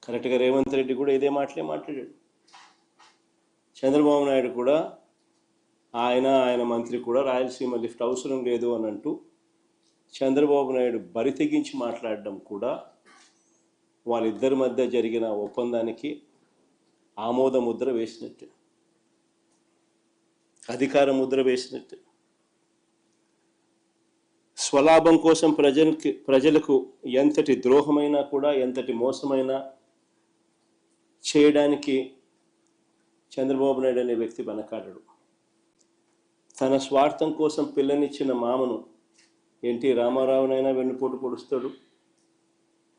కరెక్ట్గా రేవంత్ రెడ్డి కూడా ఇదే మాట్లాడాడు. చంద్రబాబు నాయుడు కూడా ఆయన మంత్రి కూడా రాయలసీమ లిఫ్ట్ అవసరం లేదు అని అంటూ చంద్రబాబు నాయుడు బరి తెగించి మాట్లాడడం కూడా వాళ్ళిద్దరి మధ్య జరిగిన ఒప్పందానికి ఆమోద ముద్ర వేసినట్టు, అధికార ముద్ర వేసినట్టు. స్వలాభం కోసం ప్రజలకు ఎంతటి ద్రోహమైనా కూడా, ఎంతటి మోసమైనా చేయడానికి చంద్రబాబు నాయుడు అనే వ్యక్తి వెనకాడడు. తన స్వార్థం కోసం పిల్లనిచ్చిన మామను ఎన్టీ రామారావునైనా వెన్నుపోటు పొడుస్తాడు.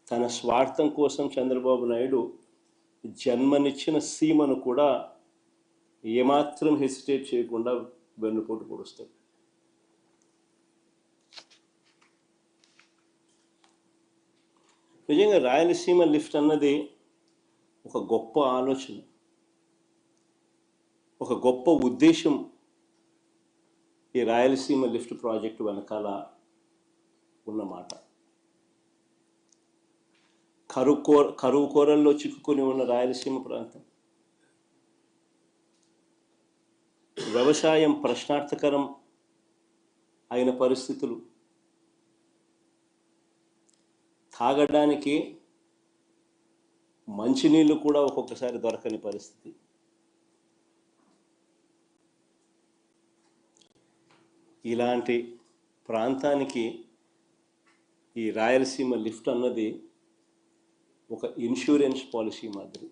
తన స్వార్థం కోసం చంద్రబాబు నాయుడు జన్మనిచ్చిన సీమను కూడా ఏమాత్రం హెసిటేట్ చేయకుండా వెన్నుపోటు పొడుస్తాడు. నిజంగా రాయలసీమ లిఫ్ట్ అన్నది ఒక గొప్ప ఆలోచన, ఒక గొప్ప ఉద్దేశం ఈ రాయలసీమ లిఫ్ట్ ప్రాజెక్టు వెనకాల ఉన్నమాట. కరువు కోరల్లో చిక్కుకొని ఉన్న రాయలసీమ ప్రాంతం, వ్యవసాయం ప్రశ్నార్థకరం అయిన పరిస్థితులు, తాగడానికి మంచినీళ్ళు కూడా ఒక్కొక్కసారి దొరకని పరిస్థితి. ఇలాంటి ప్రాంతానికి ఈ రాయలసీమ లిఫ్ట్ అన్నది ఒక ఇన్సూరెన్స్ పాలసీ మాదిరి.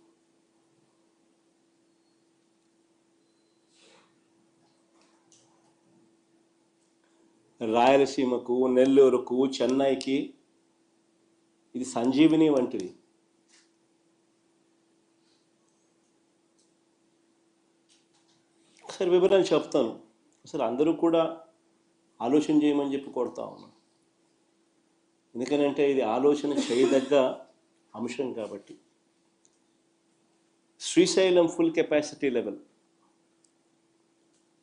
రాయలసీమకు, నెల్లూరుకు, చెన్నైకి ఇది సంజీవిని వంటిది. ఒకసారి వివరాలు చెప్తాను. అసలు అందరూ కూడా ఆలోచన చేయమని చెప్పి కొడతా ఉన్నాం. ఎందుకనంటే ఇది ఆలోచన చేయదగ్గ అంశం కాబట్టి. శ్రీశైలం ఫుల్ కెపాసిటీ లెవెల్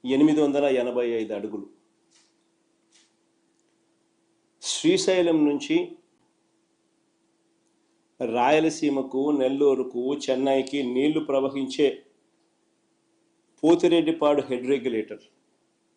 885 అడుగులు. శ్రీశైలం నుంచి రాయలసీమకు, నెల్లూరుకు, చెన్నైకి నీళ్లు ప్రవహించే పోతిరెడ్డిపాడు హెడ్ రెగ్యులేటర్